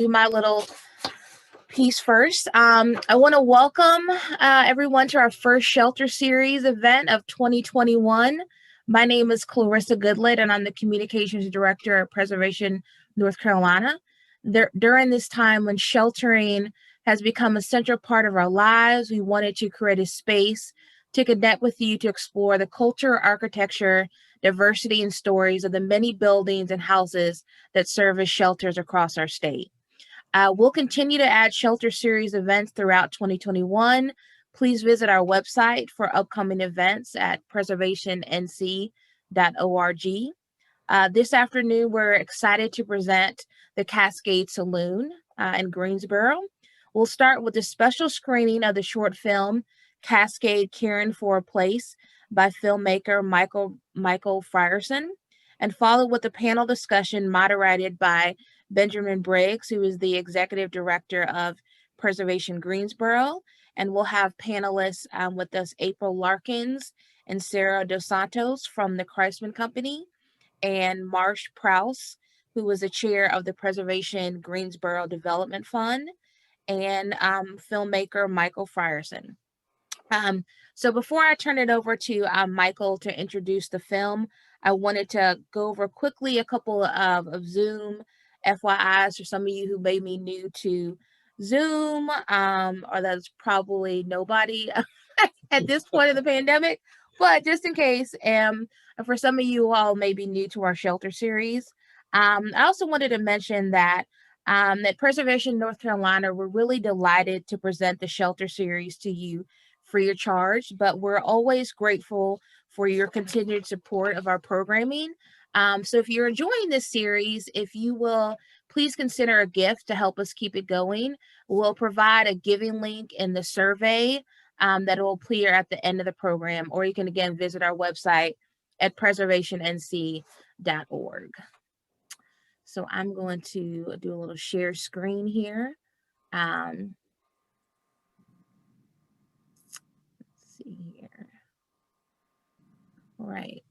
Do my little piece first. I want to welcome everyone to our first Shelter Series event of 2021. My name is Clarissa Goodlett, and I'm the Communications Director at Preservation, North Carolina. During this time when sheltering has become a central part of our lives, we wanted to create a space to connect with you to explore the culture, architecture, diversity, and stories of the many buildings and houses that serve as shelters across our state. We'll continue to add Shelter Series events throughout 2021. Please visit our website for upcoming events at preservationnc.org. This afternoon, we're excited to present the Cascade Saloon in Greensboro. We'll start with a special screening of the short film Cascade Caring for a Place by filmmaker Michael Frierson, and follow with a panel discussion moderated by Benjamin Briggs, who is the executive director of Preservation Greensboro. And we'll have panelists with us, April Larkins and Sarah DosSantos from the Christman Company, and Marsh Prause, who was the chair of the Preservation Greensboro Development Fund, and filmmaker Michael Frierson. So before I turn it over to Michael to introduce the film, I wanted to go over quickly a couple of Zoom FYIs for some of you who may be new to Zoom, or that's probably nobody at this point of the pandemic, but just in case, for some of you all may be new to our shelter series. I also wanted to mention that at Preservation North Carolina, we're really delighted to present the shelter series to you free of charge, but we're always grateful for your continued support of our programming. So if you're enjoying this series, if you will, please consider a gift to help us keep it going. We'll provide a giving link in the survey that will appear at the end of the program, or you can again visit our website at preservationnc.org. So I'm going to do a little share screen here. Let's see here. All right.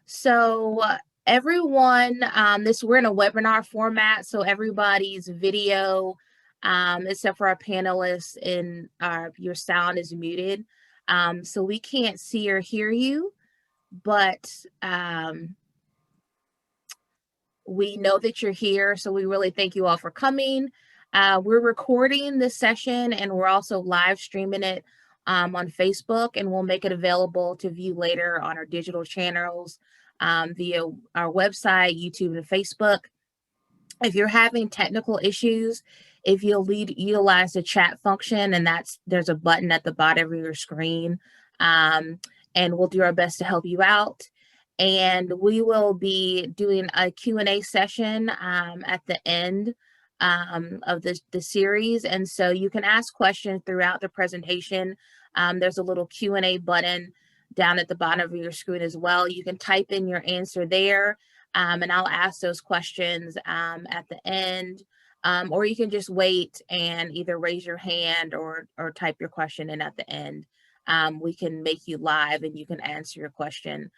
So everyone, we're in a webinar format, so everybody's video, except for our panelists, and your sound is muted. So we can't see or hear you, but we know that you're here, so we really thank you all for coming. We're recording this session, and we're also live streaming it on Facebook, and we'll make it available to view later on our digital channels via our website, YouTube, and Facebook. If you're having technical issues, if you'll utilize the chat function, and there's a button at the bottom of your screen, and we'll do our best to help you out. And we will be doing a Q&A session at the end of the series. And so you can ask questions throughout the presentation. There's a little Q&A button down at the bottom of your screen as well. You can type in your answer there, and I'll ask those questions at the end. Or you can just wait and either raise your hand or type your question in at the end. We can make you live and you can answer your question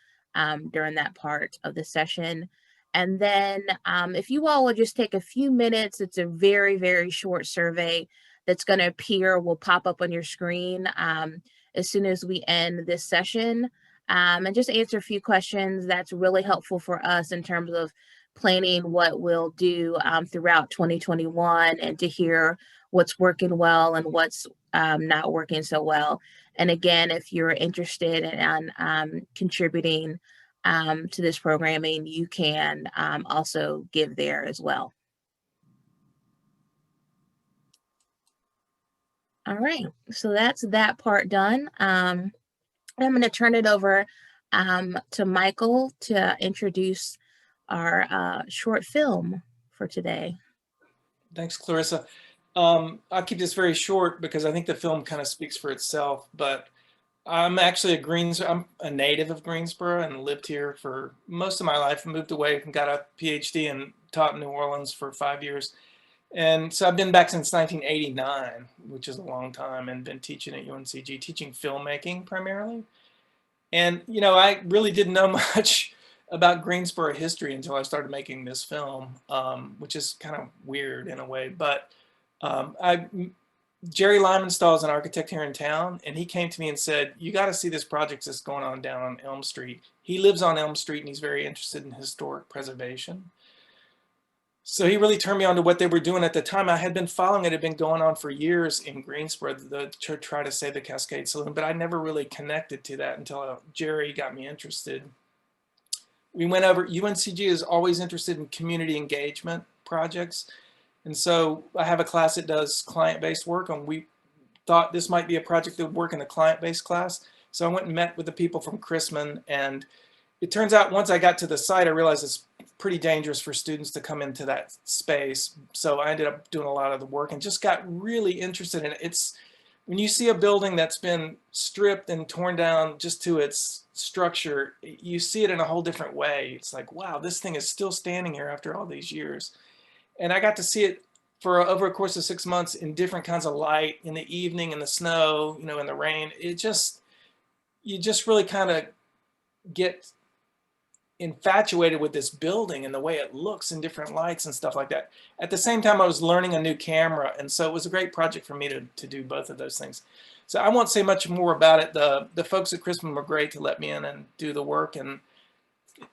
during that part of the session. And then if you all will just take a few minutes, it's a very, very short survey that's going to appear, will pop up on your screen as soon as we end this session, and just answer a few questions. That's really helpful for us in terms of planning what we'll do throughout 2021, and to hear what's working well and what's not working so well. And again, if you're interested in contributing to this programming, you can also give there as well. All right, so that's that part done. I'm going to turn it over to Michael to introduce our short film for today. Thanks, Clarissa. I'll keep this very short because I think the film kind of speaks for itself, but I'm actually I'm a native of Greensboro and lived here for most of my life. Moved away and got a PhD and taught in New Orleans for 5 years. And so I've been back since 1989, which is a long time, and been teaching at UNCG, teaching filmmaking primarily. And, you know, I really didn't know much about Greensboro history until I started making this film, which is kind of weird in a way. But Jerry Limenstahl is an architect here in town, and he came to me and said, "You got to see this project that's going on down on Elm Street." He lives on Elm Street, and he's very interested in historic preservation. So he really turned me on to what they were doing at the time. I had been following it. It had been going on for years in Greensboro to try to save the Cascade Saloon, but I never really connected to that until Jerry got me interested. We went over, UNCG is always interested in community engagement projects. And so I have a class that does client-based work, and we thought this might be a project that would work in the client-based class. So I went and met with the people from Christman, and it turns out once I got to the site, I realized it's pretty dangerous for students to come into that space. So I ended up doing a lot of the work and just got really interested in it. It's when you see a building that's been stripped and torn down just to its structure, you see it in a whole different way. It's like, wow, this thing is still standing here after all these years. And I got to see it for over a course of 6 months in different kinds of light, in the evening, in the snow, you know, in the rain. You just really kind of get infatuated with this building and the way it looks in different lights and stuff like that. At the same time, I was learning a new camera, and so it was a great project for me to do both of those things. So I won't say much more about it. The folks at Christman were great to let me in and do the work, and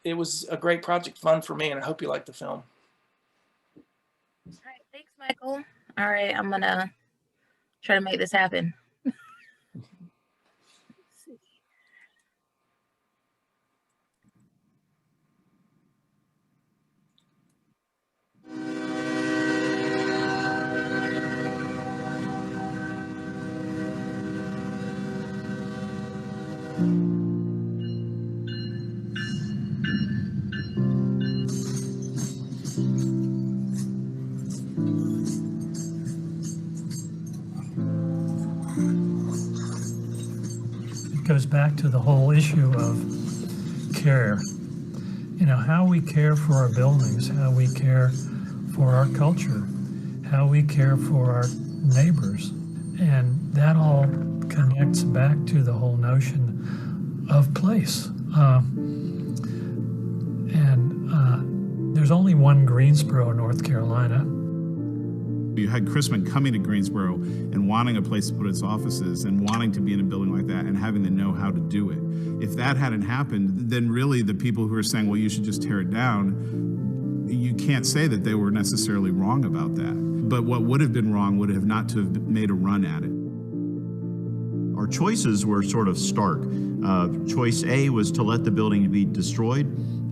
it was a great project, fun for me, and I hope you like the film. All right, thanks, Michael. All right, I'm gonna try to make this happen. It goes back to the whole issue of care. You know, how we care for our buildings, how we care for our culture, how we care for our neighbors. And that all connects back to the whole notion of place. There's only one Greensboro, North Carolina. You had Christman coming to Greensboro and wanting a place to put its offices and wanting to be in a building like that and having to know how to do it. If that hadn't happened, then really the people who are saying, well, you should just tear it down, you can't say that they were necessarily wrong about that. But what would have been wrong would have not to have made a run at it. Our choices were sort of stark. Choice A was to let the building be destroyed,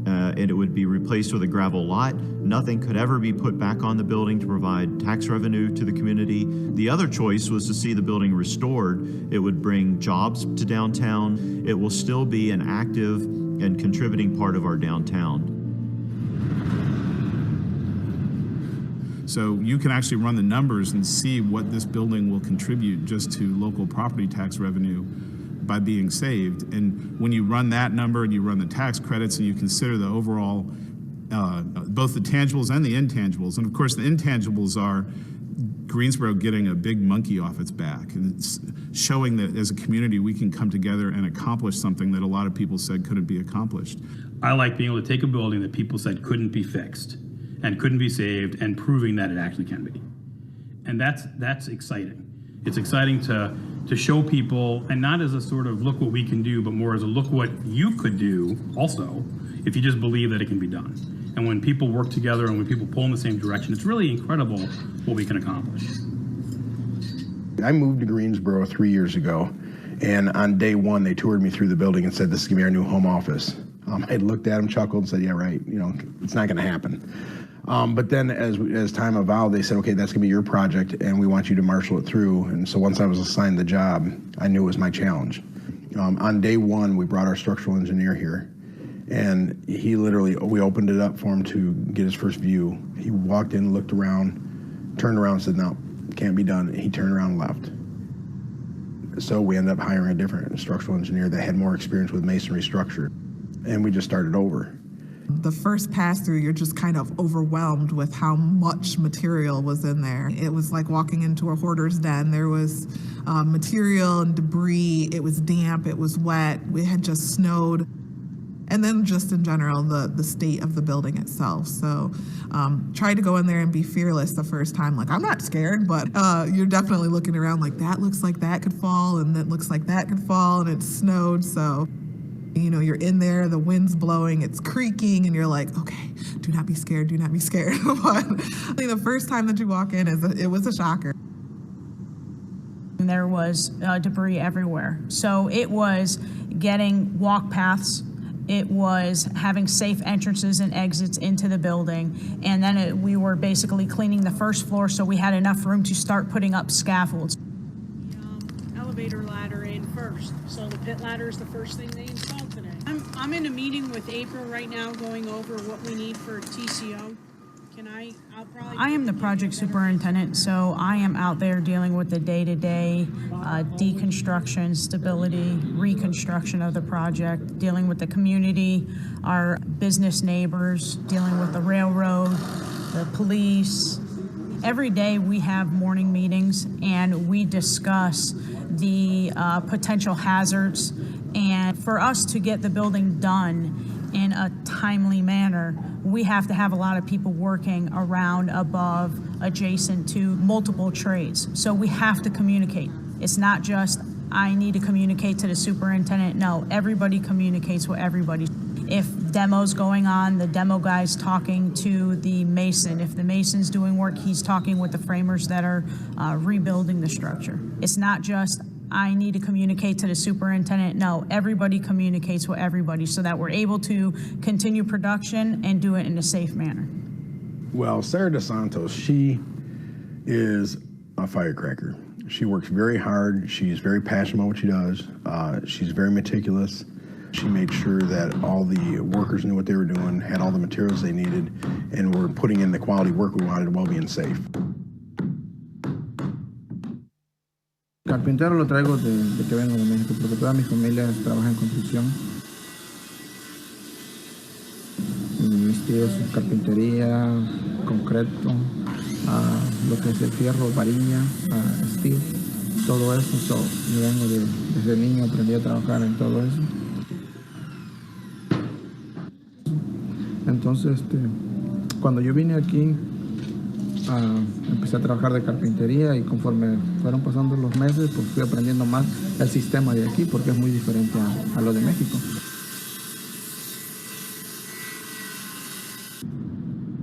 and it would be replaced with a gravel lot. Nothing could ever be put back on the building to provide tax revenue to the community. The other choice was to see the building restored. It would bring jobs to downtown. It will still be an active and contributing part of our downtown. So you can actually run the numbers and see what this building will contribute just to local property tax revenue by being saved. And when you run that number and you run the tax credits and you consider the overall, both the tangibles and the intangibles, and of course the intangibles are Greensboro getting a big monkey off its back, and it's showing that as a community we can come together and accomplish something that a lot of people said couldn't be accomplished. I like being able to take a building that people said couldn't be fixed and couldn't be saved and proving that it actually can be. And that's exciting. It's exciting to show people, and not as a sort of look what we can do, but more as a look what you could do also if you just believe that it can be done. And when people work together and when people pull in the same direction, it's really incredible what we can accomplish. I moved to Greensboro 3 years ago, and on day one they toured me through the building and said, this is gonna be our new home office. I looked at them, chuckled, and said, yeah, right, you know, it's not gonna happen. But then as time evolved, they said, okay, that's gonna be your project and we want you to marshal it through. And so once I was assigned the job, I knew it was my challenge. On day one, we brought our structural engineer here, and he literally, we opened it up for him to get his first view. He walked in, looked around, turned around and said, no, can't be done. He turned around and left. So we ended up hiring a different structural engineer that had more experience with masonry structure, and we just started over. The first pass through, you're just kind of overwhelmed with how much material was in there. It was like walking into a hoarder's den. There was material and debris. It was damp, it was wet, it had just snowed. And then just in general, the state of the building itself. So try to go in there and be fearless the first time. Like, I'm not scared, but you're definitely looking around like, that looks like that could fall, and that looks like that could fall, and it snowed. So, you know, you're in there, the wind's blowing, it's creaking, and you're like, okay, do not be scared, do not be scared. But I think the first time that you walk in, it was a shocker. There was debris everywhere. So it was getting walk paths. It was having safe entrances and exits into the building. And then we were basically cleaning the first floor, so we had enough room to start putting up scaffolds. Elevator ladder in first. So the pit ladder is the first thing they installed today. I'm in a meeting with April right now going over what we need for TCO. I am the project superintendent, so I am out there dealing with the day-to-day deconstruction, stability, reconstruction of the project, dealing with the community, our business neighbors, dealing with the railroad, the police. Every day we have morning meetings and we discuss the potential hazards, and for us to get the building done in a timely manner, we have to have a lot of people working around, above, adjacent to multiple trades. So we have to communicate. It's not just, I need to communicate to the superintendent. No, everybody communicates with everybody. If demo's going on, the demo guy's talking to the mason. If the mason's doing work, he's talking with the framers that are rebuilding the structure. It's not just, I need to communicate to the superintendent. No, everybody communicates with everybody so that we're able to continue production and do it in a safe manner. Well, Sarah DosSantos, she is a firecracker. She works very hard. She's very passionate about what she does. She's very meticulous. She made sure that all the workers knew what they were doing, had all the materials they needed, and were putting in the quality work we wanted while being safe. Carpintero lo traigo de que vengo de México, porque toda mi familia trabaja en construcción. Mis tíos, carpintería, concreto, lo que es el fierro, varilla, steel, todo eso. So, yo vengo desde niño, aprendí a trabajar en todo eso. Entonces, cuando yo vine aquí, empecé a trabajar de carpintería, y conforme fueron pasando los meses, pues fui aprendiendo más el sistema de aquí, porque es muy diferente a lo de México.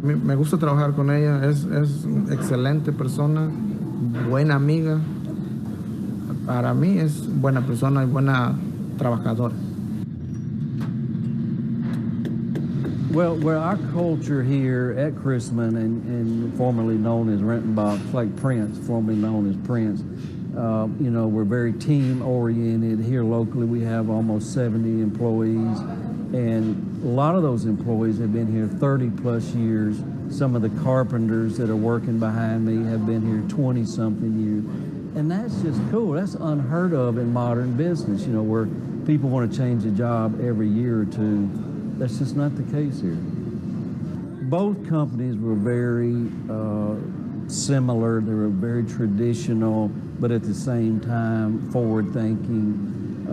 Me gusta trabajar con ella, es una excelente persona, buena amiga. Para mí es buena persona y buena trabajadora. Well, our culture here at Christman, and formerly known as Renton Box, like Prince, formerly known as Prince, you know, we're very team-oriented. Here locally, we have almost 70 employees, and a lot of those employees have been here 30-plus years. Some of the carpenters that are working behind me have been here 20-something years, and that's just cool. That's unheard of in modern business, you know, where people want to change a job every year or two. That's just not the case here. Both companies were very similar. They were very traditional, but at the same time forward-thinking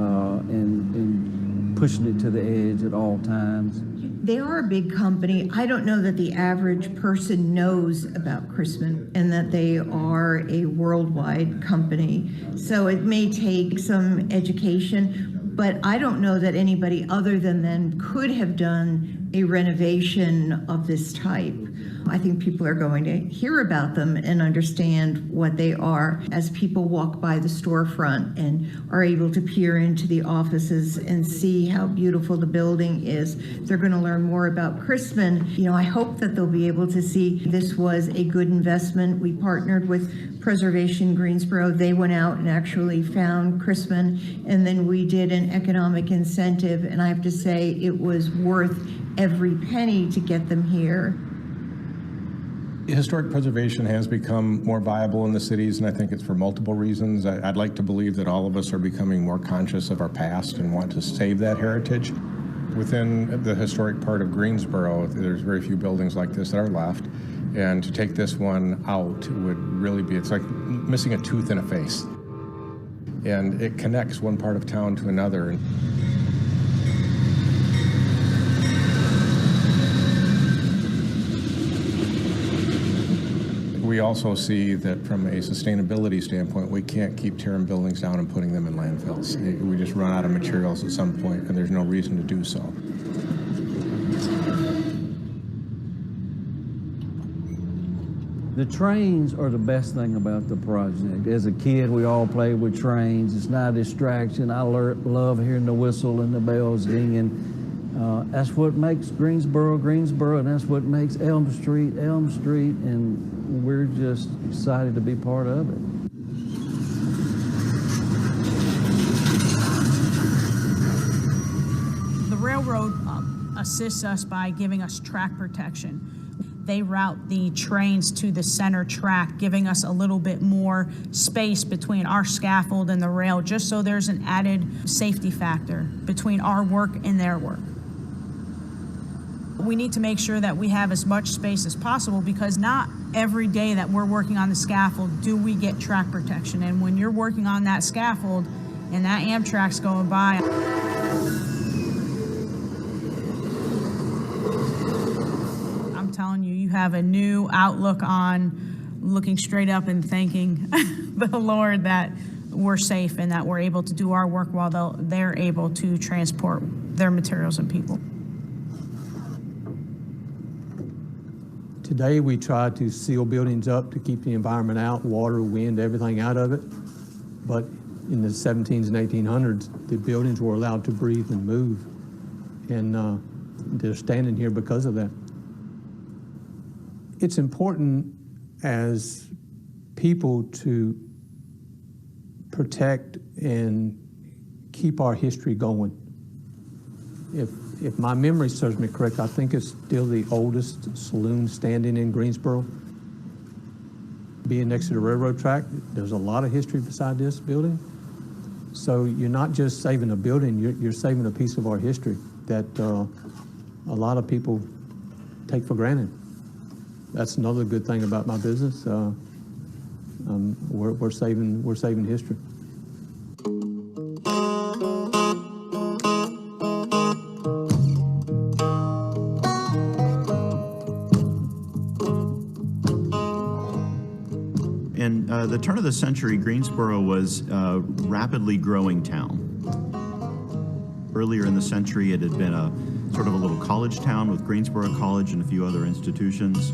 and pushing it to the edge at all times. They are a big company. I don't know that the average person knows about Christman and that they are a worldwide company. So it may take some education, but I don't know that anybody other than them could have done a renovation of this type. I think people are going to hear about them and understand what they are as people walk by the storefront and are able to peer into the offices and see how beautiful the building is. They're going to learn more about Christman. You know, I hope that they'll be able to see this was a good investment. We partnered with Preservation Greensboro. They went out and actually found Christman, and then we did an economic incentive, and I have to say it was worth every penny to get them here. Historic preservation has become more viable in the cities, and I think it's for multiple reasons. I'd like to believe that all of us are becoming more conscious of our past and want to save that heritage. Within the historic part of Greensboro, there's very few buildings like this that are left, and to take this one out would really be, it's like missing a tooth in a face. And it connects one part of town to another. we also see that from a sustainability standpoint, we can't keep tearing buildings down and putting them in landfills. We just run out of materials at some point, and there's no reason to do so. The trains are the best thing about the project. As a kid, we all played with trains. It's not a distraction. I love hearing the whistle and the bells dinging. That's what makes Greensboro, Greensboro, and that's what makes Elm Street, and we're just excited to be part of it. The railroad assists us by giving us track protection. They route the trains to the center track, giving us a little bit more space between our scaffold and the rail, just so there's an added safety factor between our work and their work. We need to make sure that we have as much space as possible, because not every day that we're working on the scaffold do we get track protection. And when you're working on that scaffold and that Amtrak's going by, I'm telling you, you have a new outlook on looking straight up and thanking the Lord that we're safe and that we're able to do our work while they're able to transport their materials and people. Today, we try to seal buildings up to keep the environment out, water, wind, everything out of it. But in the 1700s and 1800s, the buildings were allowed to breathe and move. And they're standing here because of that. It's important as people to protect and keep our history going. If my memory serves me correct, I think it's still the oldest saloon standing in Greensboro. Being next to the railroad track, there's a lot of history beside this building. So you're not just saving a building, you're saving a piece of our history that a lot of people take for granted. That's another good thing about my business. We're saving history. In the turn of the century, Greensboro was a rapidly growing town. Earlier in the century, it had been a sort of a little college town with Greensboro College and a few other institutions.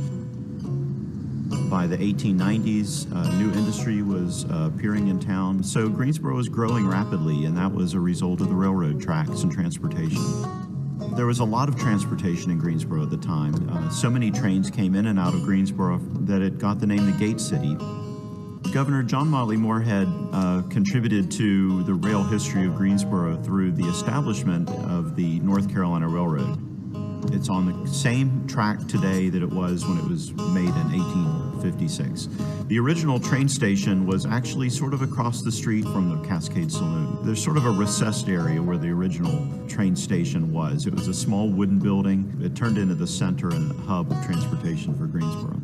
By the 1890s, new industry was appearing in town. So Greensboro was growing rapidly, and that was a result of the railroad tracks and transportation. There was a lot of transportation in Greensboro at the time. So many trains came in and out of Greensboro that it got the name the Gate City. Governor John Motley Moorhead contributed to the rail history of Greensboro through the establishment of the North Carolina Railroad. It's on the same track today that it was when it was made in 1856. The original train station was actually sort of across the street from the Cascade Saloon. There's sort of a recessed area where the original train station was. It was a small wooden building. It turned into the center and hub of transportation for Greensboro.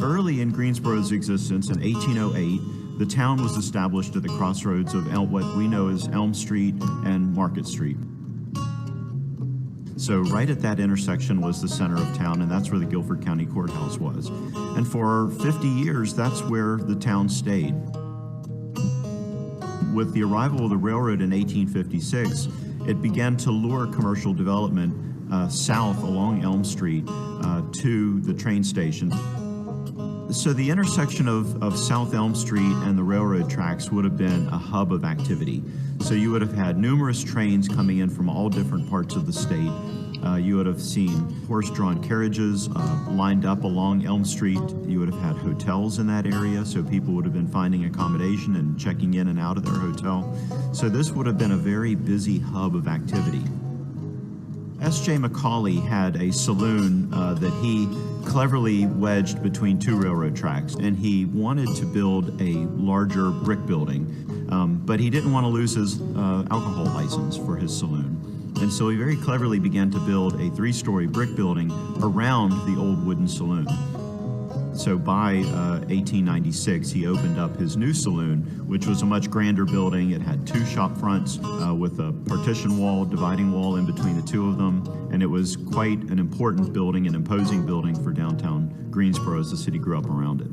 Early in Greensboro's existence, in 1808, the town was established at the crossroads of what we know as Elm Street and Market Street. So right at that intersection was the center of town, and that's where the Guilford County Courthouse was. And for 50 years, that's where the town stayed. With the arrival of the railroad in 1856, it began to lure commercial development south along Elm Street to the train station. So the intersection of South Elm Street and the railroad tracks would have been a hub of activity. So you would have had numerous trains coming in from all different parts of the state. You would have seen horse-drawn carriages lined up along Elm Street. You would have had hotels in that area, so people would have been finding accommodation and checking in and out of their hotel. So this would have been a very busy hub of activity. S.J. McCauley had a saloon that he cleverly wedged between two railroad tracks, and he wanted to build a larger brick building, but he didn't want to lose his alcohol license for his saloon. And so he very cleverly began to build a 3-story brick building around the old wooden saloon. So by 1896, he opened up his new saloon, which was a much grander building. It had 2 shop fronts with a partition wall, dividing wall in between the 2 of them. And it was quite an important building, an imposing building for downtown Greensboro as the city grew up around it.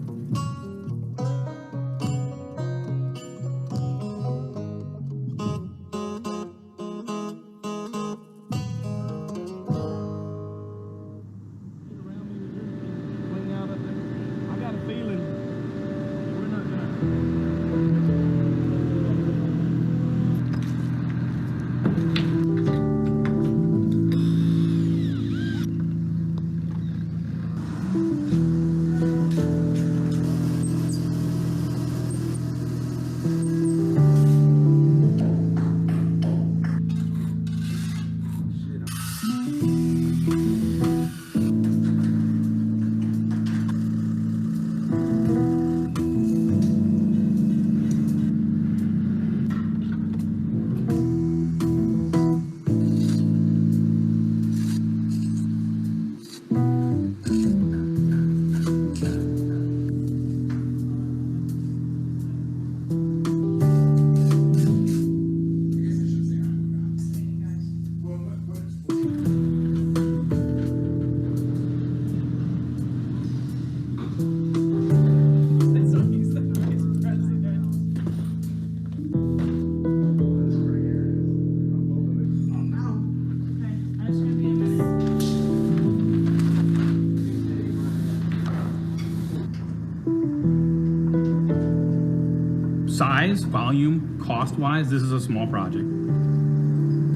size, volume, cost-wise, this is a small project.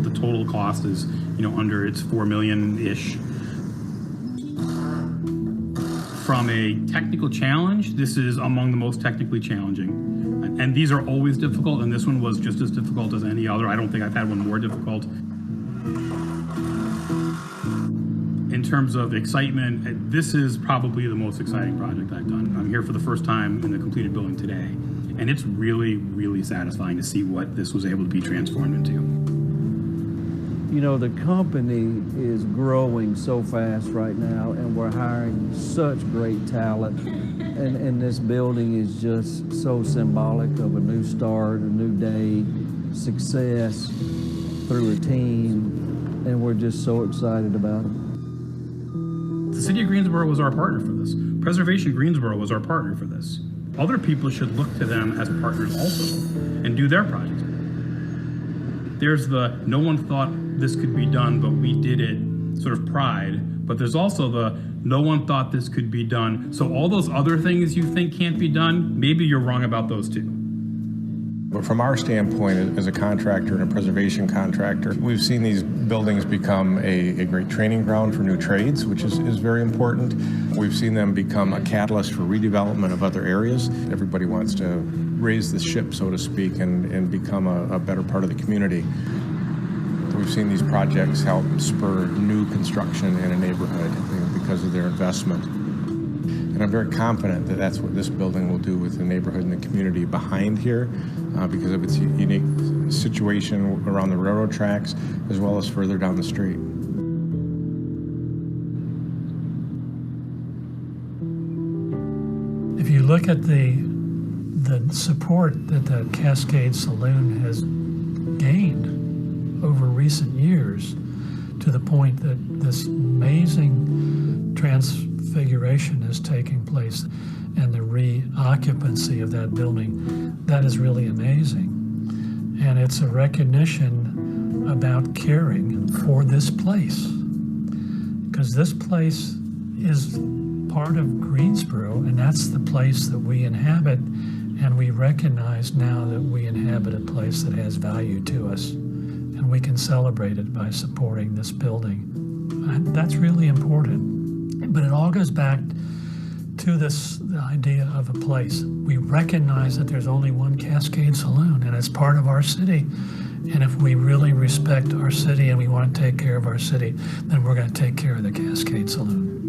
The total cost is, under it's $4 million-ish. From a technical challenge, this is among the most technically challenging. And these are always difficult, and this one was just as difficult as any other. I don't think I've had one more difficult. In terms of excitement, this is probably the most exciting project I've done. I'm here for the first time in the completed building today, and it's really, really satisfying to see what this was able to be transformed into. The company is growing so fast right now, and we're hiring such great talent. And this building is just so symbolic of a new start, a new day, success through a team, and we're just so excited about it. The City of Greensboro was our partner for this. Preservation Greensboro was our partner for this. Other people should look to them as partners also and do their projects. There's the no one thought this could be done, but we did it sort of pride. But there's also the no one thought this could be done. So all those other things you think can't be done, maybe you're wrong about those too. But from our standpoint as a contractor and a preservation contractor, we've seen these buildings become a great training ground for new trades, which is very important. We've seen them become a catalyst for redevelopment of other areas. Everybody wants to raise the ship, so to speak, and become a better part of the community. We've seen these projects help spur new construction in a neighborhood because of their investment. And I'm very confident that that's what this building will do with the neighborhood and the community behind here because of its unique situation around the railroad tracks as well as further down the street. If you look at the support that the Cascade Saloon has gained over recent years, to the point that this amazing transfiguration is taking place and the reoccupancy of that building, that is really amazing. And it's a recognition about caring for this place, because this place is part of Greensboro, and that's the place that we inhabit, and we recognize now that we inhabit a place that has value to us, and we can celebrate it by supporting this building. That's really important. But it all goes back to the idea of a place. We recognize that there's only one Cascade Saloon, and it's part of our city. And if we really respect our city and we want to take care of our city, then we're going to take care of the Cascade Saloon.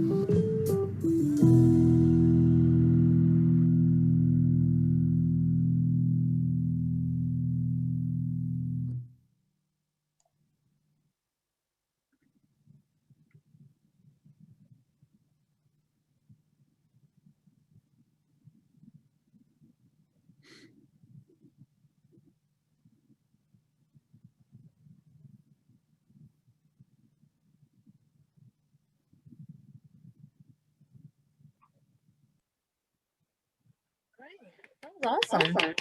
That was awesome.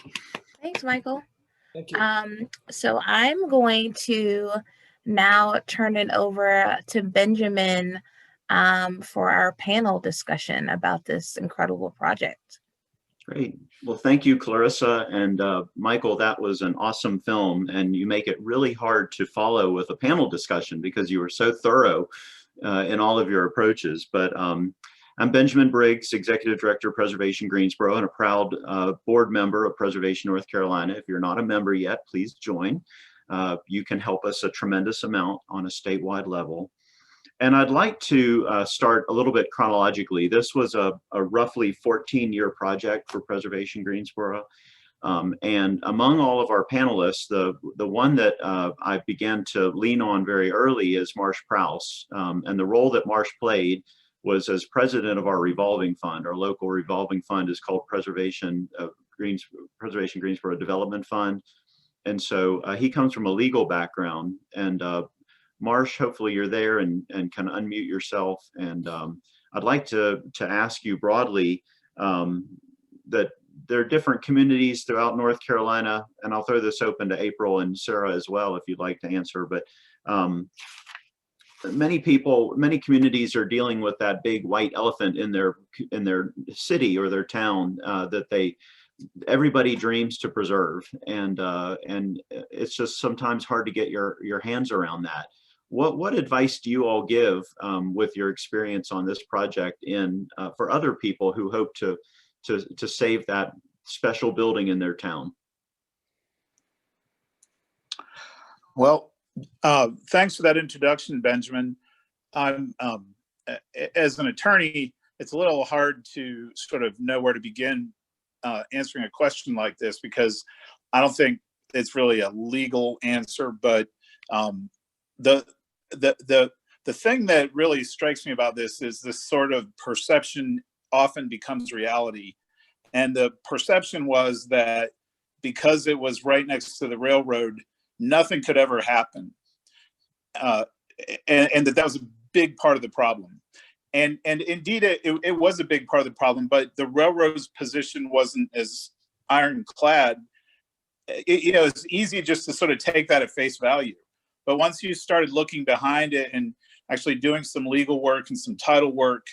Thanks, Michael. Thank you. So I'm going to now turn it over to Benjamin for our panel discussion about this incredible project. Great. Well, thank you, Clarissa and Michael. That was an awesome film, and you make it really hard to follow with a panel discussion because you were so thorough in all of your approaches. But I'm Benjamin Briggs, Executive Director of Preservation Greensboro, and a proud board member of Preservation North Carolina. If you're not a member yet, please join. You can help us a tremendous amount on a statewide level. And I'd like to start a little bit chronologically. This was a roughly 14-year project for Preservation Greensboro. And among all of our panelists, the one that I began to lean on very early is Marsh Prause. And the role that Marsh played was as president of our revolving fund. Our local revolving fund is called Preservation Greensboro Development Fund. And so he comes from a legal background. And Marsh, hopefully you're there and can unmute yourself. And I'd like to ask you broadly that there are different communities throughout North Carolina, and I'll throw this open to April and Sarah as well if you'd like to answer, but many communities are dealing with that big white elephant in their city or their town that they everybody dreams to preserve, and it's just sometimes hard to get your hands around that. What advice do you all give with your experience on this project for other people who hope to save that special building in their town? Well, thanks for that introduction, Benjamin. I'm as an attorney, it's a little hard to sort of know where to begin answering a question like this, because I don't think it's really a legal answer. But the thing that really strikes me about this is this sort of perception often becomes reality. And the perception was that because it was right next to the railroad, nothing could ever happen. And that was a big part of the problem. And indeed, it was a big part of the problem, but the railroad's position wasn't as ironclad. It's easy just to sort of take that at face value. But once you started looking behind it and actually doing some legal work and some title work,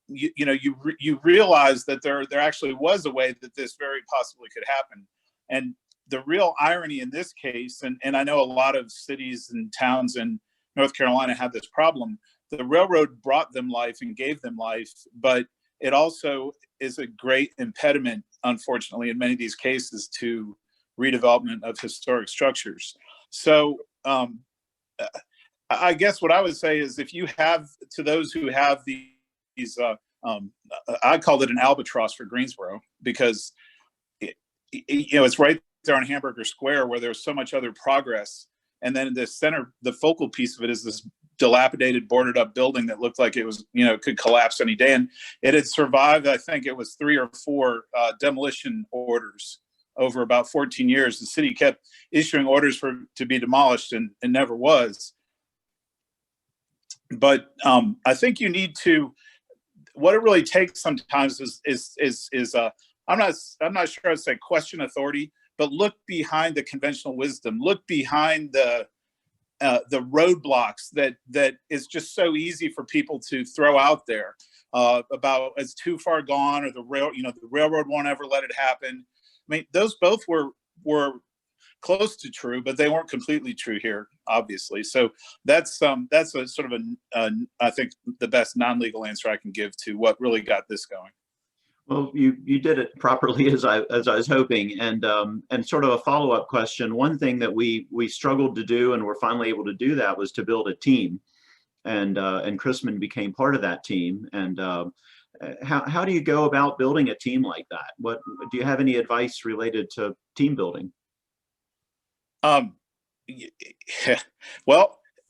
you realize that there actually was a way that this very possibly could happen. And the real irony in this case, and I know a lot of cities and towns in North Carolina have this problem, the railroad brought them life and gave them life, but it also is a great impediment, unfortunately, in many of these cases to redevelopment of historic structures. So I guess what I would say is, if you have, to those who have these, I called it an albatross for Greensboro, because it's right there on Hamburger Square where there's so much other progress. And then in the center, the focal piece of it is this dilapidated, boarded up building that looked like it was, could collapse any day. And it had survived, I think it was 3 or 4 demolition orders over about 14 years. The city kept issuing orders to be demolished and never was. But I think you need to, what it really takes sometimes is I'm not sure I'd say question authority, but look behind the conventional wisdom, look behind the roadblocks that is just so easy for people to throw out there about it's too far gone, or the railroad won't ever let it happen. I mean, those both were close to true, but they weren't completely true here, obviously. So that's a sort of I think the best non-legal answer I can give to what really got this going. Well, you did it properly, as I was hoping, and sort of a follow-up question. One thing that we struggled to do, and we're finally able to do that, was to build a team, and Christman became part of that team. And how do you go about building a team like that? What do you have any advice related to team building? Well,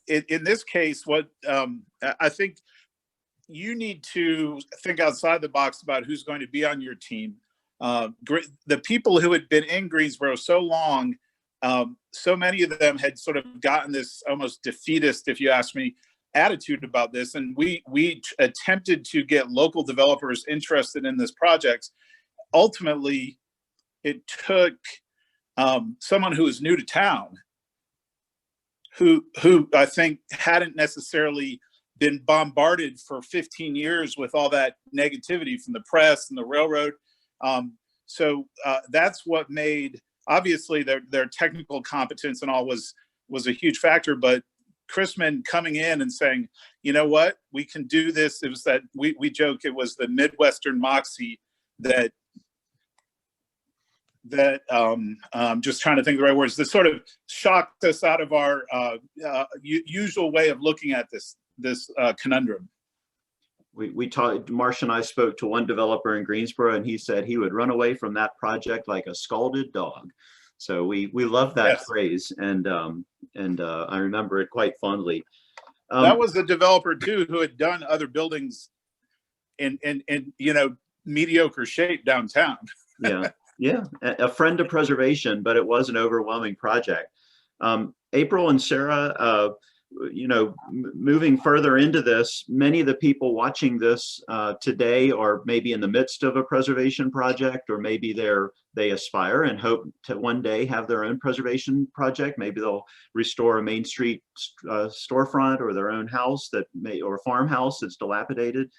in this case, what I think you need to think outside the box about who's going to be on your team. The people who had been in Greensboro so long, so many of them had sort of gotten this almost defeatist, if you ask me, attitude about this. And we attempted to get local developers interested in this project. Ultimately, it took someone who was new to town, who I think hadn't necessarily been bombarded for 15 years with all that negativity from the press and the railroad. So that's what made, obviously their technical competence and all was a huge factor, but Christman coming in and saying, you know what, we can do this. It was that, we joke, it was the Midwestern moxie that I'm just trying to think of the right words, that sort of shocked us out of our usual way of looking at this conundrum. We talked, Marsh and I spoke to one developer in Greensboro, and he said he would run away from that project like a scalded dog. So we love that Yes. phrase, and I remember it quite fondly. That was a developer too who had done other buildings in mediocre shape downtown. Yeah, a friend of preservation, but it was an overwhelming project. April and Sarah, moving further into this, many of the people watching this today are maybe in the midst of a preservation project, or maybe they aspire and hope to one day have their own preservation project. Maybe they'll restore a Main Street storefront, or their own house or farmhouse that's dilapidated.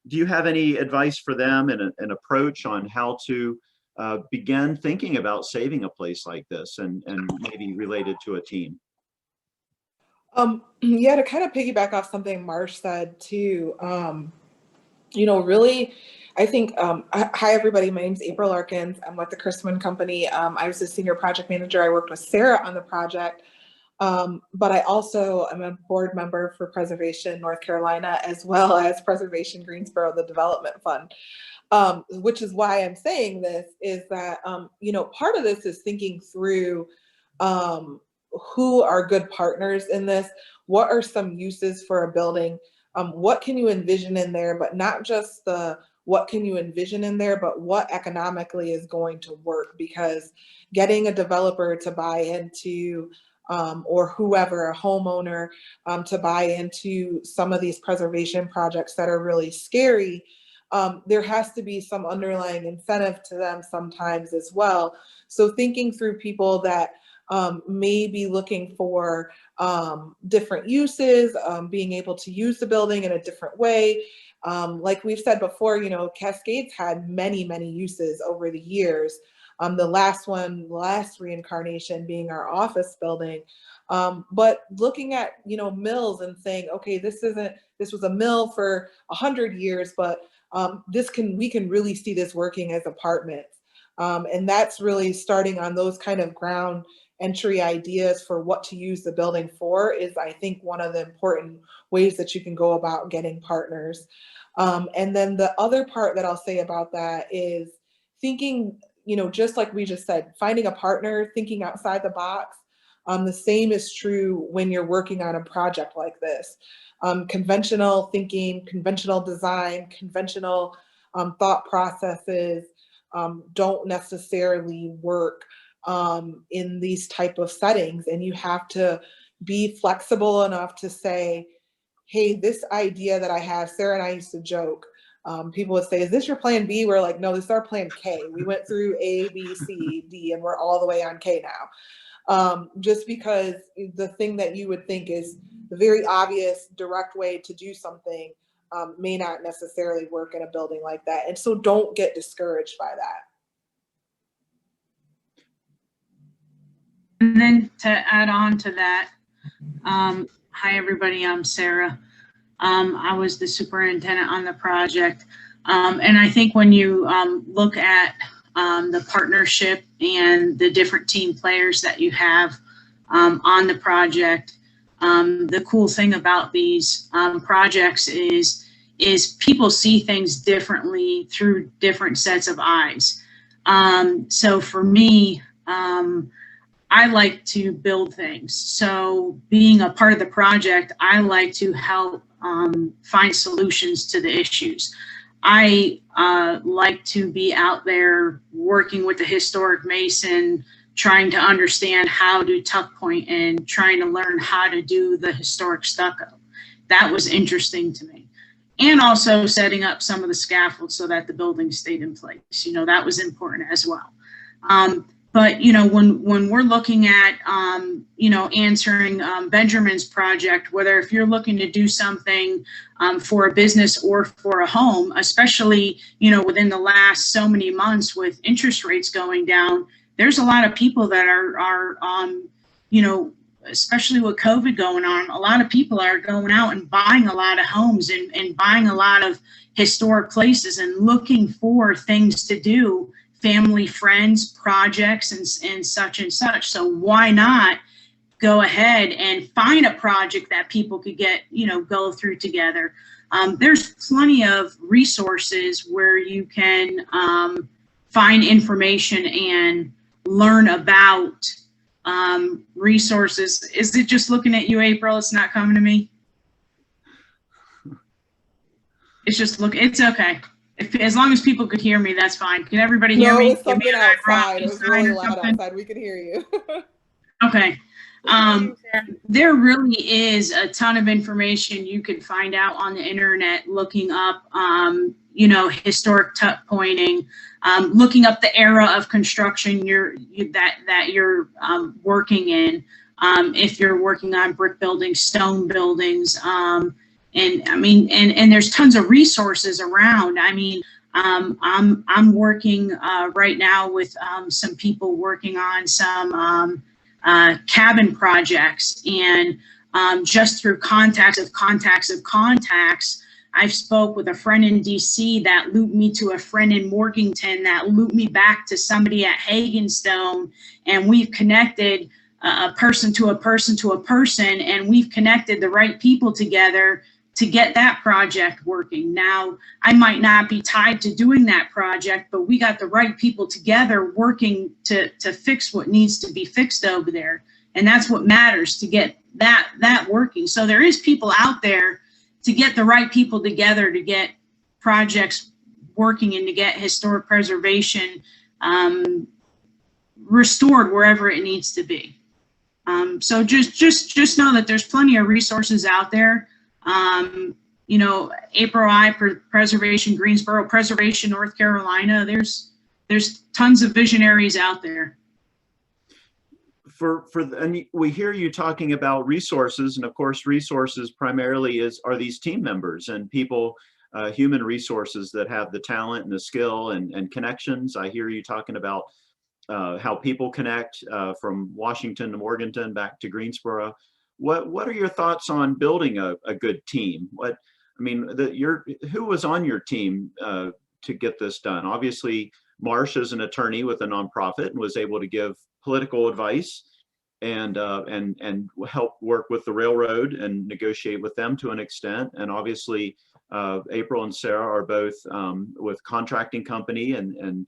do you have any advice for them and an approach on how to begin thinking about saving a place like this and maybe related to a team? Yeah, to kind of piggyback off something Marsh said too, really, I think, hi everybody, my name's April Larkins. I'm with the Christman Company. I was a senior project manager. I worked with Sarah on the project, but I also am a board member for Preservation North Carolina, as well as Preservation Greensboro, the development fund. Which is why I'm saying this is that, part of this is thinking through who are good partners in this. What are some uses for a building? What can you envision in there, but not just what can you envision in there, but what economically is going to work? Because getting a developer to buy into, or whoever, a homeowner, to buy into some of these preservation projects that are really scary, there has to be some underlying incentive to them sometimes as well. So thinking through people that may be looking for different uses, being able to use the building in a different way. Like we've said before, Cascade's had many, many uses over the years. The last reincarnation being our office building. But looking at, mills and saying, okay, this was a mill for 100 years, but we can really see this working as apartments. And that's really starting on those kind of ground entry ideas for what to use the building for is, I think, one of the important ways that you can go about getting partners. And then the other part that I'll say about that is thinking, just like we just said, finding a partner, thinking outside the box. The same is true when you're working on a project like this. Conventional thinking, conventional design, conventional thought processes don't necessarily work in these type of settings. And you have to be flexible enough to say, hey, this idea that I have, Sarah and I used to joke, people would say, is this your plan B? We're like, no, this is our plan K. We went through A, B, C, D, and we're all the way on K now. Just because the thing that you would think is the very obvious, direct way to do something may not necessarily work in a building like that. And so don't get discouraged by that. And then to add on to that, hi everybody, I'm Sarah. I was the superintendent on the project. And I think when you look at the partnership and the different team players that you have on the project, the cool thing about these projects is people see things differently through different sets of eyes. So for me, I like to build things. So being a part of the project, I like to help find solutions to the issues. I like to be out there working with the historic mason, trying to understand how to tuck point and trying to learn how to do the historic stucco. That was interesting to me. And also setting up some of the scaffolds so that the building stayed in place. That was important as well. But, when we're looking at, answering Benjamin's project, whether if you're looking to do something for a business or for a home, especially, within the last so many months with interest rates going down, there's a lot of people that are especially with COVID going on, a lot of people are going out and buying a lot of homes and buying a lot of historic places and looking for things to do, family, friends, projects, and such and such. So why not go ahead and find a project that people could get, go through together. There's plenty of resources where you can find information and learn about resources. Is it just looking at you, April? It's not coming to me. It's just it's okay. As long as people could hear me, that's fine. Can everybody hear me? No, it was something outside. It was really loud outside. We could hear you. Okay. There really is a ton of information you could find out on the internet, looking up, historic tuck pointing, looking up the era of construction that you're working in. If you're working on brick buildings, stone buildings, And I mean, and there's tons of resources around. I mean, I'm working right now with some people working on some cabin projects, and just through contacts, I've spoke with a friend in DC that looped me to a friend in Morganton that looped me back to somebody at Hagenstone, and we've connected a person to a person to a person, and we've connected the right people together to get that project working. Now, I might not be tied to doing that project, but we got the right people together working to fix what needs to be fixed over there. And that's what matters, to get that working. So there is people out there to get the right people together to get projects working and to get historic preservation restored wherever it needs to be. So just know that there's plenty of resources out there. You know, April I, Preservation Greensboro, Preservation North Carolina, there's tons of visionaries out there. And we hear you talking about resources, and of course resources primarily are these team members and people, human resources that have the talent and the skill and connections. I hear you talking about how people connect from Washington to Morganton back to Greensboro. What are your thoughts on building a good team? Who was on your team to get this done? Obviously, Marsh is an attorney with a nonprofit and was able to give political advice and help work with the railroad and negotiate with them to an extent. And obviously, April and Sarah are both with contracting company and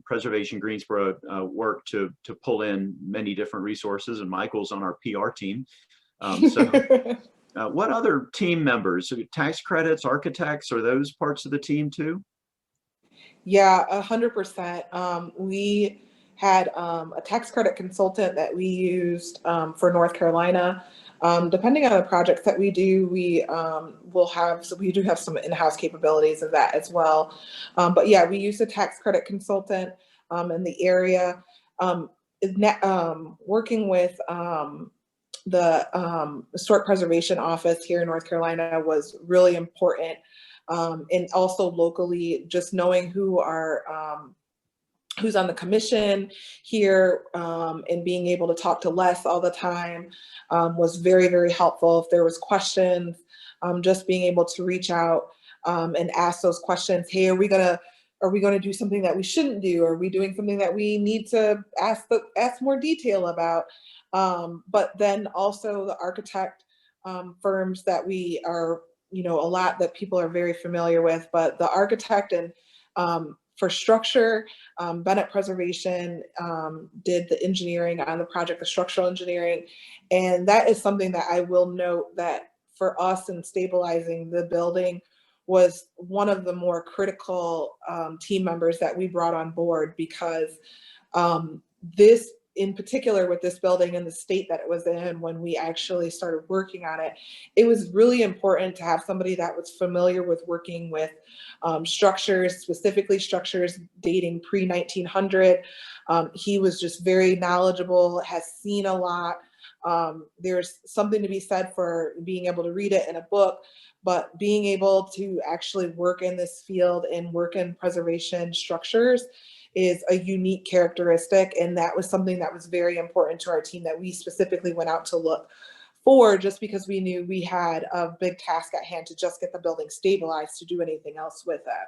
Preservation Greensboro work to pull in many different resources, and Michael's on our PR team. What other team members? Tax credits, architects, are those parts of the team too? Yeah, 100%. We had a tax credit consultant that we used for North Carolina. Depending on the projects that we do, we do have some in-house capabilities of that as well. But yeah, we use a tax credit consultant in the area. Working with the Historic Preservation Office here in North Carolina was really important. And also locally, just knowing who's on the commission here and being able to talk to Les all the time was very, very helpful. If there was questions, just being able to reach out and ask those questions. Hey, are we gonna do something that we shouldn't do? Are we doing something that we need to ask more detail about? But then also the architect firms that we are, a lot that people are very familiar with, but the architect and for structure, Bennett Preservation did the engineering on the project, the structural engineering. And that is something that I will note that for us in stabilizing the building was one of the more critical team members that we brought on board, because this, in particular with this building and the state that it was in when we actually started working on it, it was really important to have somebody that was familiar with working with structures, specifically structures dating pre-1900. He was just very knowledgeable, has seen a lot. There's something to be said for being able to read it in a book, but being able to actually work in this field and work in preservation structures is a unique characteristic. And that was something that was very important to our team that we specifically went out to look for, just because we knew we had a big task at hand to just get the building stabilized to do anything else with it.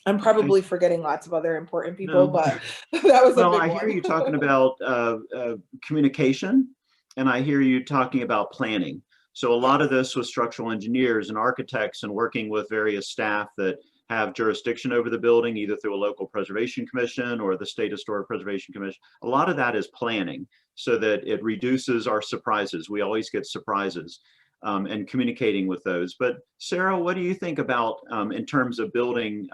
I'm probably forgetting lots of other important people, but that was a big one. I hear you talking about communication, and I hear you talking about planning. So a lot of this was structural engineers and architects and working with various staff that have jurisdiction over the building, either through a local preservation commission or the state historic preservation commission. A lot of that is planning so that it reduces our surprises. We always get surprises and communicating with those. But Sarah, what do you think about in terms of building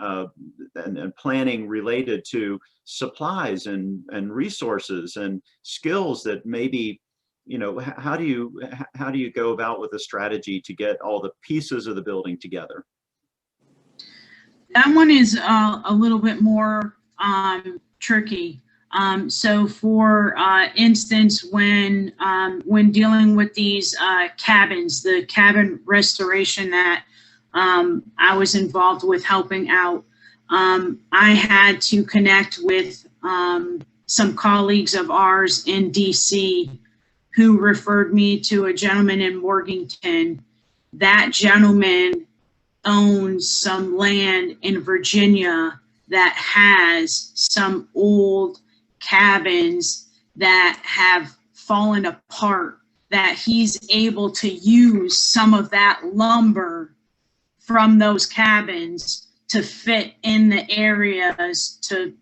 and planning related to supplies and resources and skills that maybe, how do you go about with a strategy to get all the pieces of the building together? That one is a little bit more tricky. So for instance, when dealing with these cabins, the cabin restoration that I was involved with helping out, I had to connect with some colleagues of ours in DC who referred me to a gentleman in Morganton. That gentleman owns some land in Virginia that has some old cabins that have fallen apart, that he's able to use some of that lumber from those cabins to fit in the areas to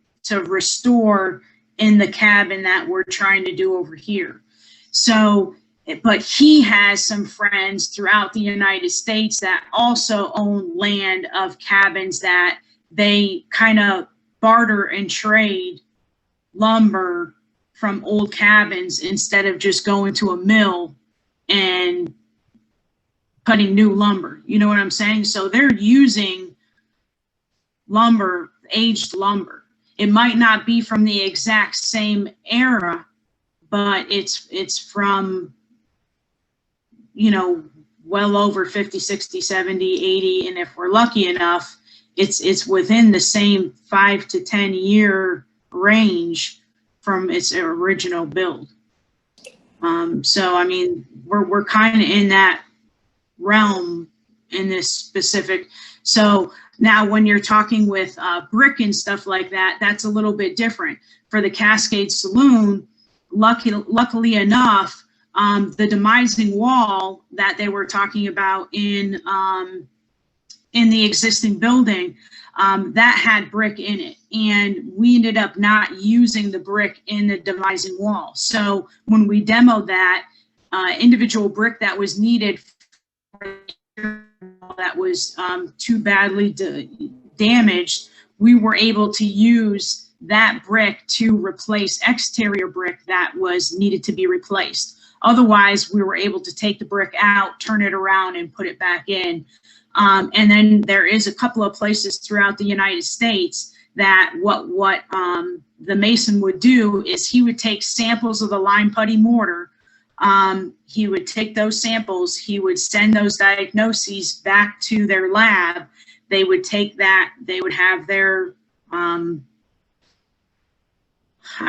restore in the cabin that we're trying to do over here. So, but he has some friends throughout the United States that also own land of cabins that they kind of barter and trade lumber from old cabins instead of just going to a mill and cutting new lumber. You know what I'm saying? So they're using lumber, aged lumber. It might not be from the exact same era, but it's from, you know, well over 50, 60, 70, 80. And if we're lucky enough, it's within the same 5 to 10 year range from its original build. So, I mean, we're kind of in that realm in this specific. So now when you're talking with brick and stuff like that, that's a little bit different. For the Cascade Saloon, luckily enough, the demising wall that they were talking about in the existing building, that had brick in it, and we ended up not using the brick in the demising wall. So when we demoed that, individual brick that was needed that was too badly damaged, we were able to use that brick to replace exterior brick that was needed to be replaced. Otherwise, we were able to take the brick out, turn it around, and put it back in. And then there is a couple of places throughout the United States that what the mason would do is he would take samples of the lime putty mortar. He would take those samples, he would send those diagnoses back to their lab. They would take that, they would have their, I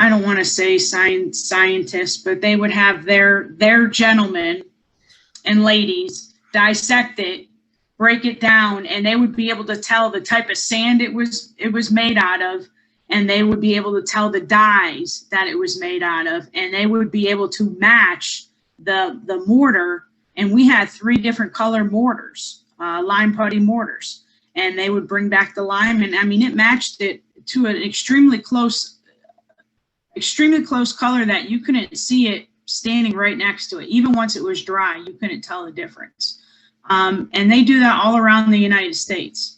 don't want to say scientists, but they would have their gentlemen and ladies dissect it, break it down, and they would be able to tell the type of sand it was made out of, and they would be able to tell the dyes that it was made out of, and they would be able to match the mortar. And we had 3 different color mortars, lime putty mortars, and they would bring back the lime, and I mean, it matched it to an extremely close color that you couldn't see it standing right next to it. Even once it was dry, you couldn't tell the difference. And they do that all around the United States.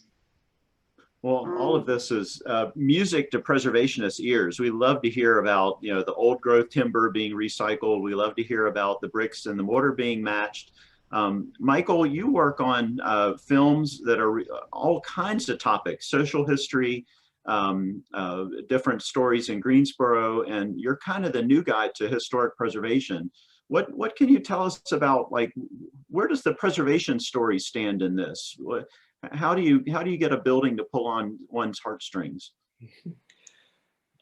Well, all of this is music to preservationists' ears. We love to hear about, you know, the old growth timber being recycled. We love to hear about the bricks and the mortar being matched. Michael, you work on films that are all kinds of topics, social history, different stories in Greensboro, and you're kind of the new guy to historic preservation. What can you tell us about, like, where does the preservation story stand in this? How do you get a building to pull on one's heartstrings?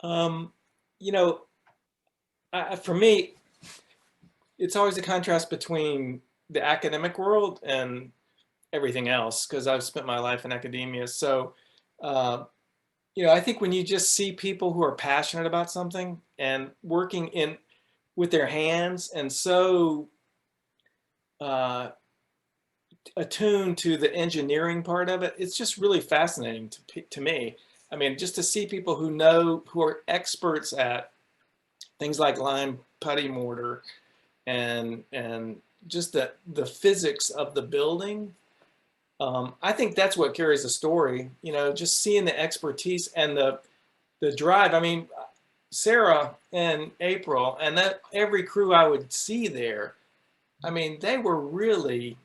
You know, for me, it's always a contrast between the academic world and everything else, because I've spent my life in academia. So, you know, I think when you just see people who are passionate about something and working with their hands and so attuned to the engineering part of it, it's just really fascinating to me. I mean, just to see people who are experts at things like lime putty mortar and just the physics of the building. I think that's what carries the story, you know, just seeing the expertise and the drive. I mean, Sarah and April and that every crew I would see there, I mean, they were really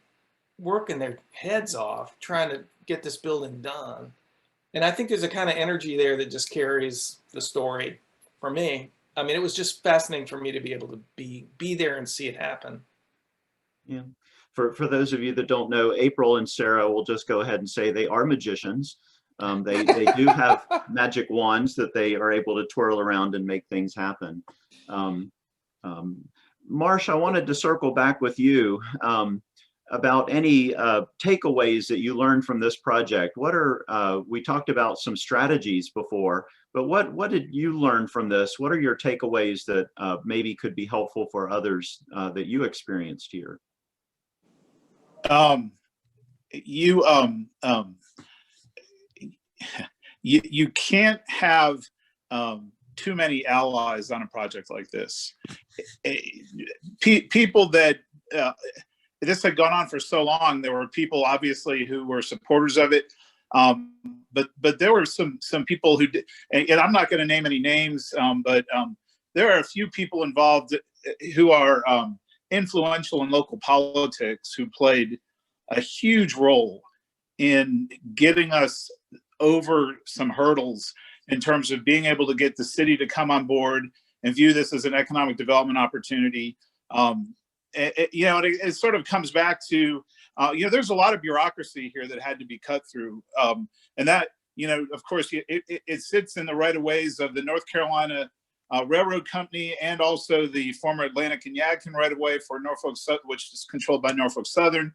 working their heads off trying to get this building done. And I think there's a kind of energy there that just carries the story for me. I mean, it was just fascinating for me to be able to be there and see it happen. Yeah. For those of you that don't know, April and Sarah will just go ahead and say they are magicians. They do have magic wands that they are able to twirl around and make things happen. Marsh, I wanted to circle back with you about any takeaways that you learned from this project. What are, we talked about some strategies before, but what did you learn from this? What are your takeaways that maybe could be helpful for others that you experienced here? You can't have too many allies on a project like this. People that this had gone on for so long, there were people obviously who were supporters of it, but there were some people who did, and I'm not going to name any names, but there are a few people involved who are influential in local politics who played a huge role in getting us over some hurdles in terms of being able to get the city to come on board and view this as an economic development opportunity. It sort of comes back to, there's a lot of bureaucracy here that had to be cut through. And that, of course, it sits in the right of ways of the North Carolina Railroad Company and also the former Atlantic and Yadkin right of way for Norfolk, which is controlled by Norfolk Southern.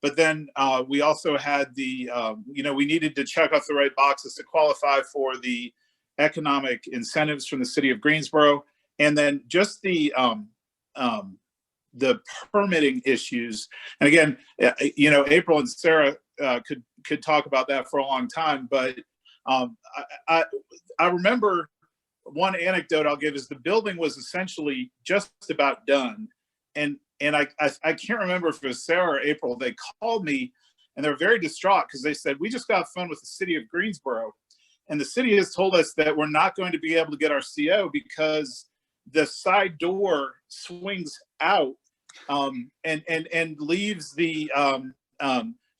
But then we also had the, we needed to check off the right boxes to qualify for the economic incentives from the City of Greensboro. And then just the permitting issues. And again, April and Sarah could talk about that for a long time. But I remember one anecdote I'll give is the building was essentially just about done. And I can't remember if it was Sarah or April, they called me and they were very distraught because they said, we just got phone with the City of Greensboro. And the city has told us that we're not going to be able to get our CO because the side door swings out and leaves the,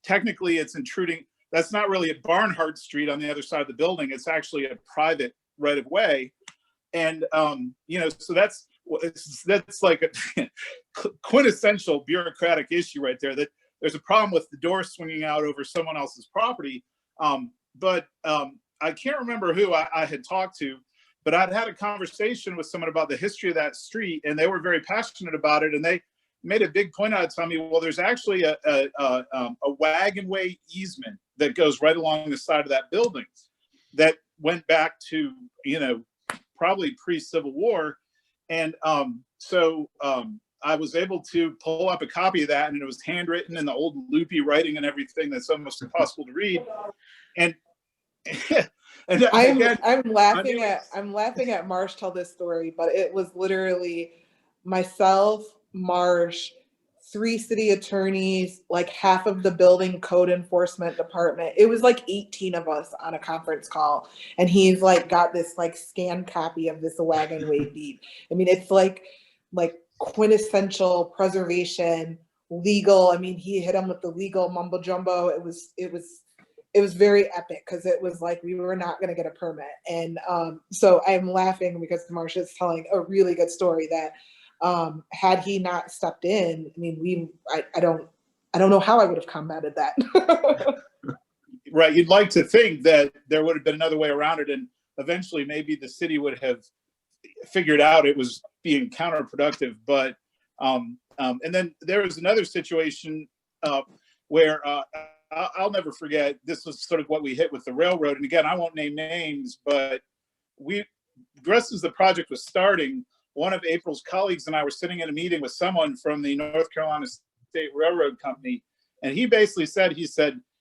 technically it's intruding. That's not really at Barnhart Street on the other side of the building. It's actually a private right of way. And, so that's like a quintessential bureaucratic issue right there, that there's a problem with the door swinging out over someone else's property. But I can't remember who I had talked to, but I'd had a conversation with someone about the history of that street, and they were very passionate about it. And they made a big point out of telling me, well, there's actually a wagonway easement that goes right along the side of that building that went back to, probably pre-Civil War. And so I was able to pull up a copy of that, and it was handwritten in the old loopy writing and everything that's almost impossible to read. And I'm laughing at Marsh tell this story, but it was literally myself, Marsh, 3 city attorneys, like half of the building code enforcement department. It was like 18 of us on a conference call, and he's like got this like scanned copy of this wagonway deed. I mean, it's like quintessential preservation legal. I mean, he hit him with the legal mumbo jumbo. It was very epic because it was like we were not going to get a permit. And so I'm laughing because Marsh is telling a really good story that had he not stepped in, I mean, I don't know how I would have combated that. Right. You'd like to think that there would have been another way around it. And eventually maybe the city would have figured out it was being counterproductive. But and then there was another situation where I'll never forget, this was sort of what we hit with the railroad. And again, I won't name names, but just as the project was starting, one of April's colleagues and I were sitting in a meeting with someone from the North Carolina State Railroad Company. And he basically said,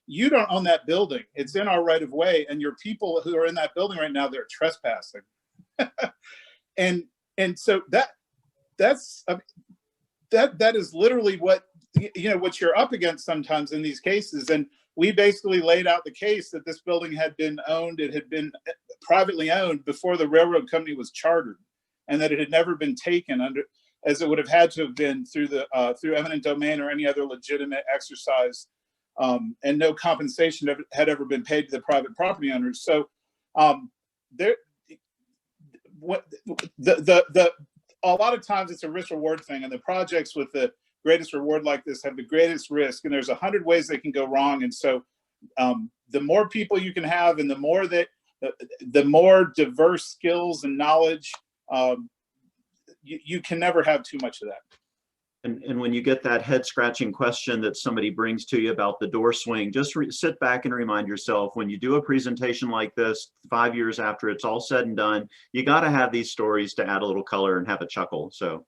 you don't own that building. It's in our right of way. And your people who are in that building right now, they're trespassing. and so that is literally what you're up against sometimes in these cases. And we basically laid out the case that this building had been owned. It had been privately owned before the railroad company was chartered, and that it had never been taken under, as it would have had to have been through eminent domain or any other legitimate exercise, and no compensation had ever been paid to the private property owners. So what a lot of times it's a risk reward thing, and the projects with the greatest reward like this have the greatest risk, and there's 100 ways they can go wrong. And so the more people you can have, and the more diverse skills and knowledge, you can never have too much of that. And when you get that head scratching question that somebody brings to you about the door swing, just sit back and remind yourself, when you do a presentation like this, 5 years after it's all said and done, you got to have these stories to add a little color and have a chuckle. So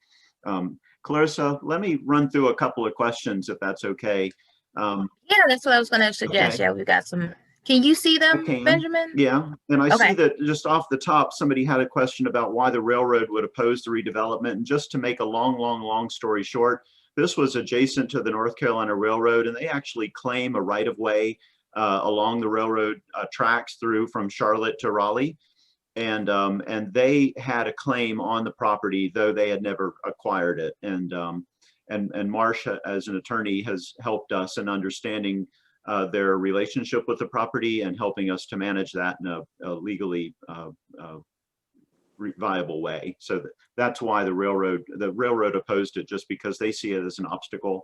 Clarissa, let me run through a couple of questions, if that's okay. Yeah, that's what I was going to suggest. Okay. Yeah, we got some. Can you see them, Benjamin? Yeah, and I Okay. see that just off the top, somebody had a question about why the railroad would oppose the redevelopment. And just to make a long story short, this was adjacent to the North Carolina Railroad, and they actually claim a right-of-way along the railroad tracks through from Charlotte to Raleigh. And they had a claim on the property, though they had never acquired it. And Marsh, as an attorney, has helped us in understanding their relationship with the property and helping us to manage that in a legally viable way. So that's why the railroad opposed it, just because they see it as an obstacle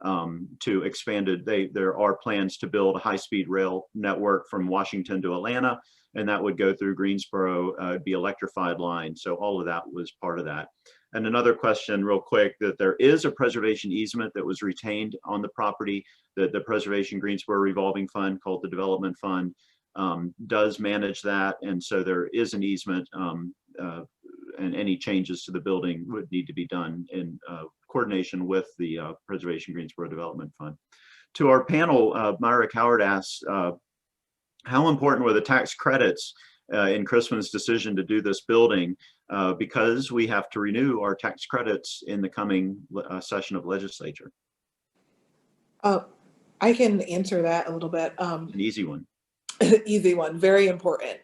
to expanded. There are plans to build a high-speed rail network from Washington to Atlanta, and that would go through Greensboro, it'd be electrified line. So all of that was part of that. And another question real quick, that there is a preservation easement that was retained on the property, that the Preservation Greensboro revolving fund, called the Development Fund, does manage that. And so there is an easement, and any changes to the building would need to be done in coordination with the Preservation Greensboro Development Fund. To our panel, Myrick Howard asks, how important were the tax credits in Christman's decision to do this building, because we have to renew our tax credits in the coming session of legislature? I can answer that a little bit. An easy one. Easy one, very important.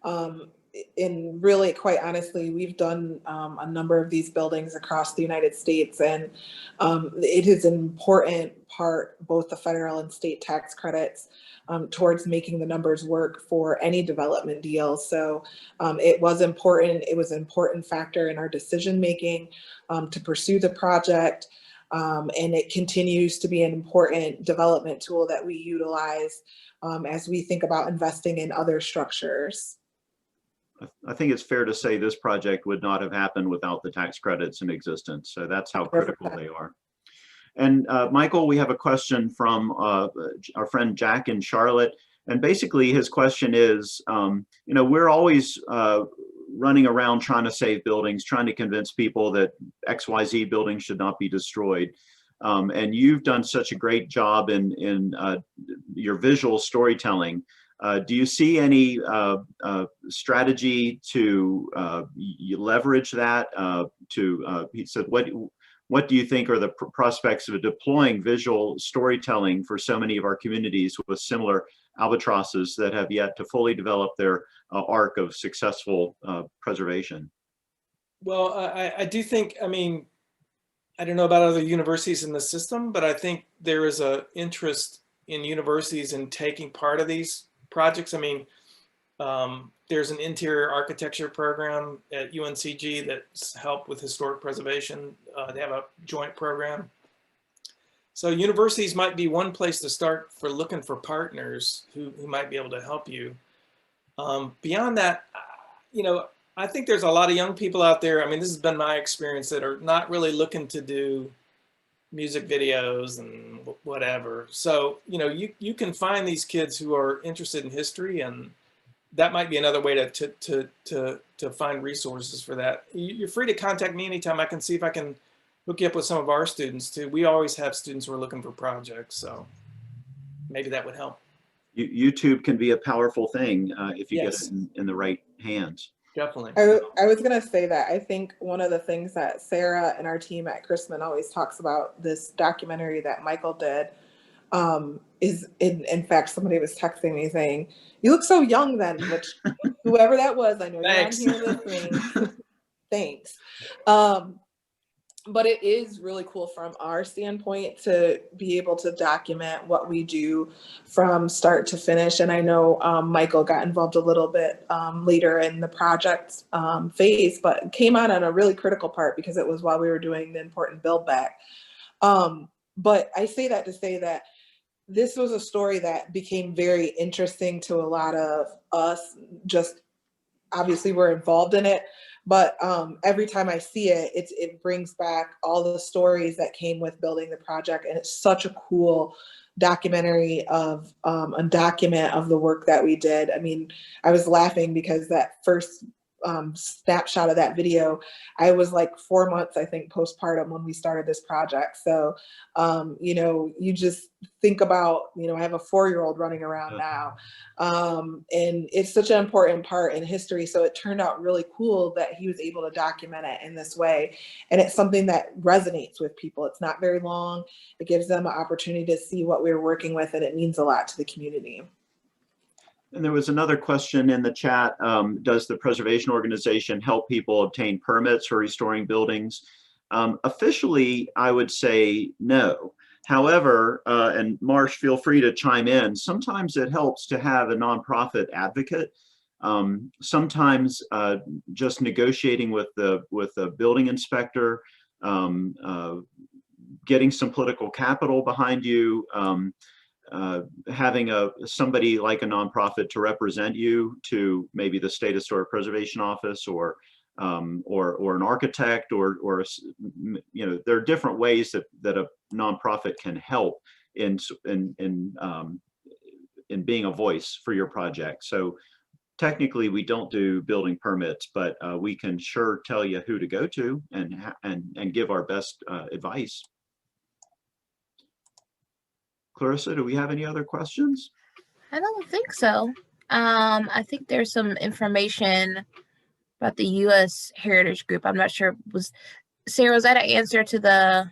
And really, quite honestly, we've done a number of these buildings across the United States, and it is an important part, both the federal and state tax credits, towards making the numbers work for any development deal. So it was important. It was an important factor in our decision making to pursue the project. And it continues to be an important development tool that we utilize as we think about investing in other structures. I think it's fair to say this project would not have happened without the tax credits in existence. So that's how critical they are. And Michael, we have a question from our friend Jack in Charlotte. And basically his question is, we're always running around trying to save buildings, trying to convince people that XYZ buildings should not be destroyed. And you've done such a great job in your visual storytelling. Do you see any strategy to leverage that? He said, what do you think are the prospects of deploying visual storytelling for so many of our communities with similar albatrosses that have yet to fully develop their arc of successful preservation? Well, I do think, I don't know about other universities in the system, but I think there is an interest in universities in taking part of these projects. There's an interior architecture program at UNCG that's helped with historic preservation. They have a joint program. So universities might be one place to start for looking for partners who might be able to help you. Beyond that, I think there's a lot of young people out there. This has been my experience, that are not really looking to do music videos and whatever. So, you can find these kids who are interested in history, and that might be another way to find resources for that. You're free to contact me anytime. I can see if I can hook you up with some of our students too. We always have students who are looking for projects, so maybe that would help. YouTube can be a powerful thing if you get it in the right hands. Definitely. I was going to say that I think one of the things that Sarah and our team at Christman always talks about, this documentary that Michael did, is in fact, somebody was texting me saying, "You look so young then," which whoever that was, I know you're on here listening. Thanks. but it is really cool from our standpoint to be able to document what we do from start to finish. And I know Michael got involved a little bit later in the project phase, but came on a really critical part because it was while we were doing the important build back. But I say that to say that this was a story that became very interesting to a lot of us. Just obviously we're involved in it, but every time I see it, it brings back all the stories that came with building the project. And it's such a cool documentary of a document of the work that we did. I mean, I was laughing because that first snapshot of that video, I was like 4 months, I think, postpartum when we started this project. So, you know, you just think about, you know, I have a 4-year-old running around now. And it's such an important part in history. So it turned out really cool that he was able to document it in this way. And it's something that resonates with people. It's not very long. It gives them an opportunity to see what we're working with, and it means a lot to the community. And there was another question in the chat. Does the preservation organization help people obtain permits for restoring buildings? Officially, I would say no. However, and Marsh, feel free to chime in. Sometimes it helps to have a nonprofit advocate. Sometimes just negotiating with the building inspector, getting some political capital behind you, having somebody like a nonprofit to represent you to maybe the State Historic Preservation Office or an architect or you know, there are different ways that a nonprofit can help in being a voice for your project. So technically we don't do building permits, but we can sure tell you who to go to and give our best advice. Clarissa, do we have any other questions? I don't think so. I think there's some information about the U.S. Heritage Group. I'm not sure. Sarah, was that an answer to the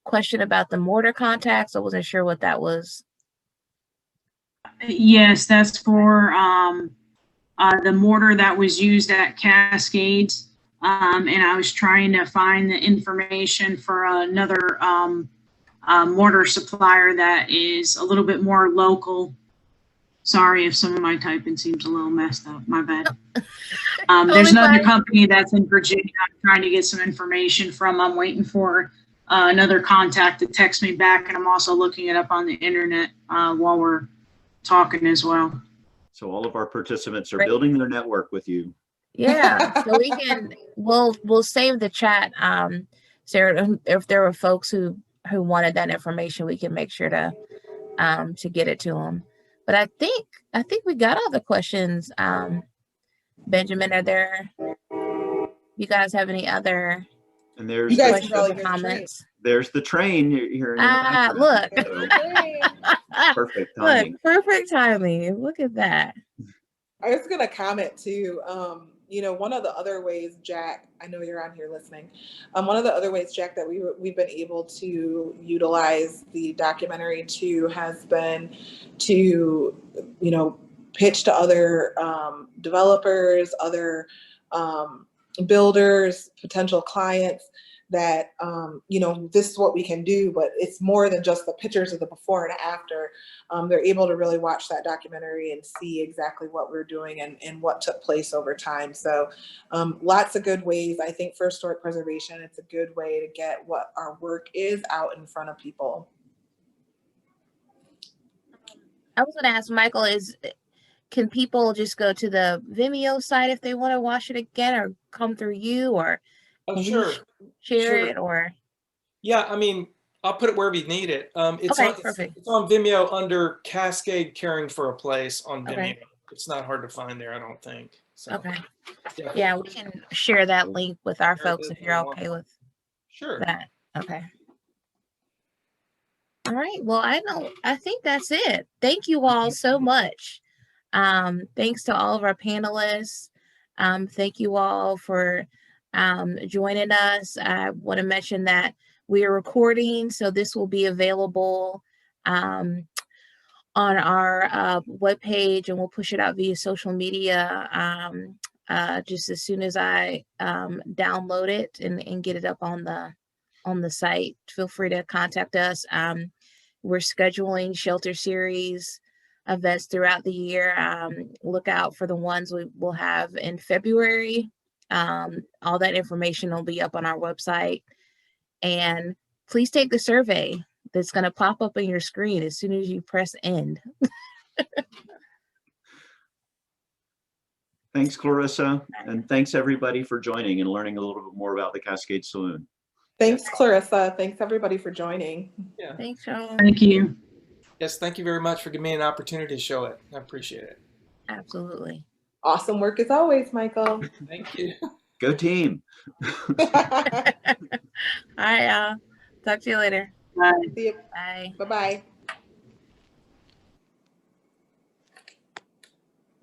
question about the mortar contacts? I wasn't sure what that was. Yes, that's for the mortar that was used at Cascades. And I was trying to find the information for another mortar supplier that is a little bit more local. Sorry if some of my typing seems a little messed up, my bad. There's another company that's in Virginia I'm trying to get some information from. I'm waiting for another contact to text me back, and I'm also looking it up on the internet while we're talking as well. So all of our participants are building their network with you. Yeah, so we'll save the chat, Sarah. If there were folks who wanted that information, we can make sure to get it to them. But I think we got all the questions. Benjamin, you guys have any other and there's questions or comments? There's the train you're hearing. Look. Perfect timing. Look, perfect timing. Look at that. I was going to comment too. You know, one of the other ways, Jack, I know you're on here listening. One of the other ways, Jack, that we've been able to utilize the documentary too has been to, you know, pitch to other developers, other builders, potential clients that, you know, this is what we can do, but it's more than just the pictures of the before and after. They're able to really watch that documentary and see exactly what we're doing and what took place over time. So lots of good ways. I think for historic preservation, it's a good way to get what our work is out in front of people. I was going to ask Michael, can people just go to the Vimeo site if they want to watch it again, or come through you, or sure, share it, or? Yeah, I mean, I'll put it wherever you need it. It's on Vimeo under Cascade Caring for a Place on Vimeo. Okay. It's not hard to find there, I don't think. So, okay. Yeah, we can share that link with our folks if you're okay with that. Okay. All right. Well, I think that's it. Thank you all so much. Thanks to all of our panelists. Thank you all for joining us. I want to mention that we are recording, so this will be available on our webpage, and we'll push it out via social media just as soon as I download it and get it up on the on the site. Feel free to contact us. We're scheduling shelter series events throughout the year. Look out for the ones we will have in February. All that information will be up on our website. And please take the survey that's going to pop up on your screen as soon as you press end. Thanks, Clarissa, and thanks everybody for joining and learning a little bit more about the Cascade Saloon. Thanks, Clarissa. Thanks everybody for joining. Yeah. Thanks, Sean. Thank you. Yes, thank you very much for giving me an opportunity to show it. I appreciate it. Absolutely. Awesome work as always, Michael. Thank you. Go team. All right, y'all. Talk to you later. Bye. See you. Bye. Bye-bye.